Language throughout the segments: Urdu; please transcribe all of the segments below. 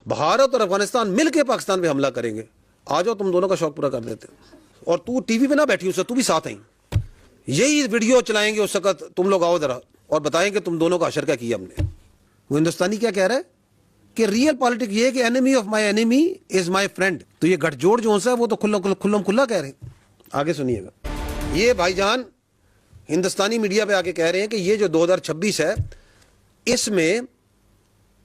بھارت اور افغانستان مل کے پاکستان پہ حملہ کریں گے. آ جاؤ تم دونوں کا شوق پورا کر دیتے ہیں. اور تو ٹی وی پہ نہ بیٹھی اس سے تو بھی ساتھ آئی. یہی ویڈیو چلائیں گے اس وقت, تم لوگ آؤ ذرا اور بتائیں کہ تم دونوں کا اشر کیا کیا ہم نے. وہ ہندوستانی کیا کہہ رہا ہے کہ ریئل پالیٹک یہ ہے کہ انیمی of my انیمی is my friend. تو یہ گٹھ جوڑ جو ہے وہ تو کھلا کہہ رہے ہیں. آگے سنیے گا. یہ بھائی جان ہندوستانی میڈیا پہ آ کے کہہ رہے ہیں کہ یہ جو 2026 ہے اس میں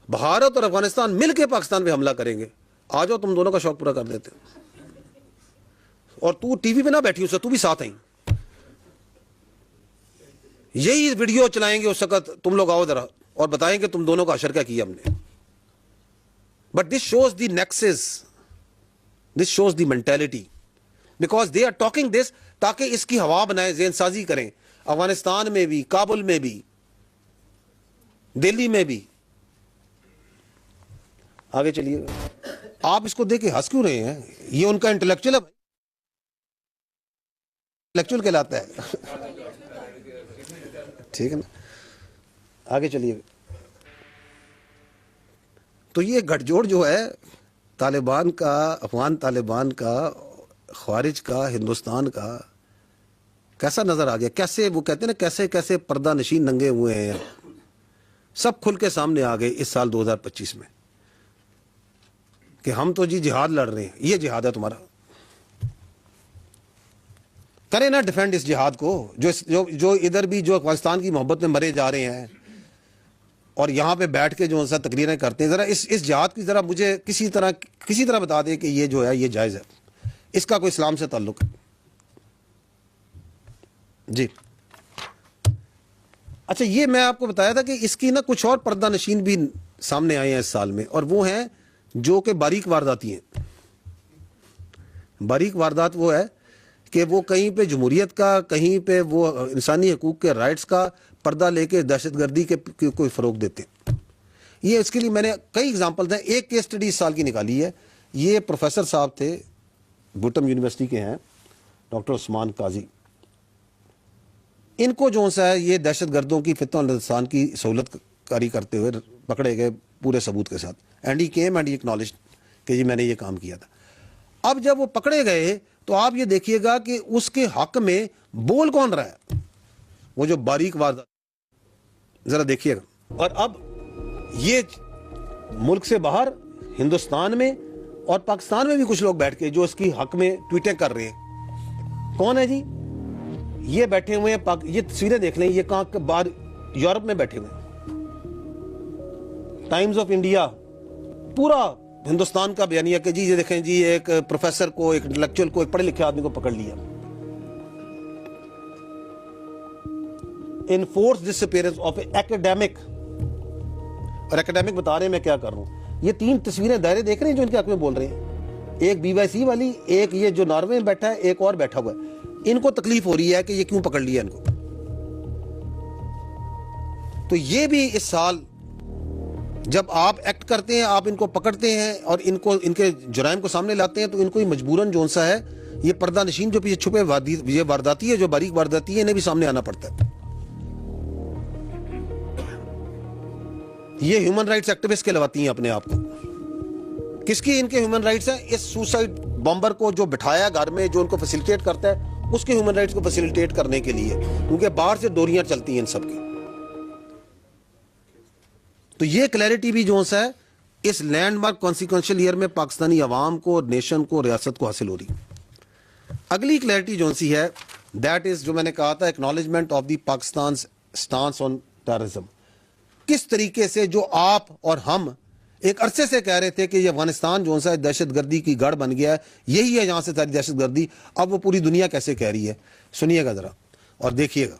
بھارت اور افغانستان مل کے پاکستان پہ حملہ کریں گے. آ جاؤ تم دونوں کا شوق پورا کر دیتے ہیں. اور تو ٹی وی پہ نہ بیٹھی اس سے تو بھی ساتھ آئی. یہی ویڈیو چلائیں گے اس وقت, تم لوگ آؤ ذرا اور بتائیں کہ تم دونوں کا اشر کیا کیا ہم نے. But this shows the nexus, this shows the mentality, because they are talking this تاکہ اس کی ہوا بنائیں, ذہن سازی کریں افغانستان میں بھی, کابل میں بھی, دلی میں بھی. آگے چلیے. آپ اس کو دیکھ کے ہنس کیوں رہے ہیں؟ یہ ان کا انٹلیکچوئل ہے, انٹلیکچوئل کہلاتا ہے. ٹھیک ہے نا. آگے چلیے. تو یہ گٹھ جوڑ جو ہے طالبان کا, افغان طالبان کا, خوارج کا, ہندوستان کا, کیسا نظر آ گیا. کیسے وہ کہتے ہیں نا کیسے کیسے پردہ نشین ننگے ہوئے ہیں, سب کھل کے سامنے آ گئے اس سال 2025 میں کہ ہم تو جی جہاد لڑ رہے ہیں. یہ جہاد ہے تمہارا. کریں نا ڈیفینڈ اس جہاد کو. جو ادھر بھی جو افغانستان کی محبت میں مرے جا رہے ہیں اور یہاں پہ بیٹھ کے جو سا تقریریں کرتے ہیں, ذرا اس جہاد کی ذرا مجھے کسی طرح بتا دیں کہ یہ جو ہے یہ جائز ہے, اس کا کوئی اسلام سے تعلق ہے. جی اچھا, یہ میں آپ کو بتایا تھا کہ اس کی نا کچھ اور پردہ نشین بھی سامنے آئے ہیں اس سال میں, اور وہ ہیں جو کہ باریک وارداتی ہیں. باریک واردات وہ ہے کہ وہ کہیں پہ جمہوریت کا, کہیں پہ وہ انسانی حقوق کے رائٹس کا پردہ لے کے دہشت گردی کے کوئی فروغ دیتے ہیں. یہ اس کے لیے میں نے کئی ایگزامپلز ہیں. ایک کیس اسٹڈی اس سال کی نکالی ہے. یہ پروفیسر صاحب تھے, بوٹم یونیورسٹی کے ہیں, ڈاکٹر عثمان قاضی. ان کو جو سا ہے یہ دہشت گردوں کی فتنہ الانسان کی سہولت کاری کرتے ہوئے پکڑے گئے پورے ثبوت کے ساتھ. And he came and he acknowledged کہ جی میں نے یہ کام کیا تھا. اب جب وہ پکڑے گئے تو آپ یہ دیکھیے گا کہ اس کے حق میں بول کون رہا ہے, وہ جو باریک واردات, ذرا دیکھیے گا. اور اب یہ ملک سے باہر ہندوستان میں اور پاکستان میں بھی کچھ لوگ بیٹھ کے جو اس کی حق میں ٹویٹیں کر رہے ہیں. کون ہے جی؟ یہ بیٹھے ہوئے ہیں, یہ تصویریں دیکھ لیں, یہ کہاں کے بعد یورپ میں بیٹھے ہوئے ہیں. ٹائمز آف انڈیا پورا ہندوستان کا بیانیہ کہ جی یہ دیکھیں جی ایک پروفیسر کو, ایک انٹلیکچوئل کو, ایک پڑھے لکھے آدمی کو پکڑ لیا. انفورس ڈسپیئرنس آف اے ایکیڈیمک. اور ایکیڈیمک بتا رہے ہیں میں کیا کر رہا ہوں. یہ 3 تصویریں دائرے دیکھ رہے ہیں جو ان کے حق میں بول رہے ہیں. ایک BYC والی, ایک یہ جو ناروے میں بیٹھا ہے, ایک اور بیٹھا ہوا ہے. ان کو تکلیف ہو رہی ہے کہ یہ کیوں پکڑ لیا ان کو. تو یہ بھی اس سال جب آپ ایکٹ کرتے ہیں, آپ ان کو پکڑتے ہیں اور ان کے جرائم کو سامنے لاتے ہیں, تو ان کو ہی مجبوراً جو سا ہے یہ پردہ نشین جو پیچھے چھپے یہ وارداتی ہے, جو باریک وارداتی ہے, انہیں بھی سامنے آنا پڑتا ہے. یہ ہیومن رائٹس ایکٹیوسٹ کہلواتی ہیں اپنے آپ کو. کس کی ان کے ہیومن رائٹس ہیں؟ اس سوسائڈ بمبر کو جو بٹھایا گھر میں, جو ان کو فیسیلیٹیٹ کرتا ہے, اس کے ہیومن رائٹس کو فیسیلیٹیٹ کرنے کے لیے, کیونکہ باہر سے ڈوریاں چلتی ہیں ان سب کی. تو یہ کلیئرٹی بھی جو ہے اس لینڈ مارک کانسیکوینشل ایئر میں پاکستانی عوام کو, نیشن کو, ریاست کو حاصل ہو رہی. اگلی کلیئرٹی جو سی ہے دیٹ از جو میں نے کہا تھا acknowledgement of the Pakistan stance on terrorism. کس طریقے سے جو آپ اور ہم ایک عرصے سے کہہ رہے تھے کہ یہ افغانستان جو ہے دہشت گردی کی گڑھ بن گیا ہے, یہی ہے یہاں سے ساری دہشت گردی, اب وہ پوری دنیا کیسے کہہ رہی ہے. سنیے گا ذرا اور دیکھیے گا.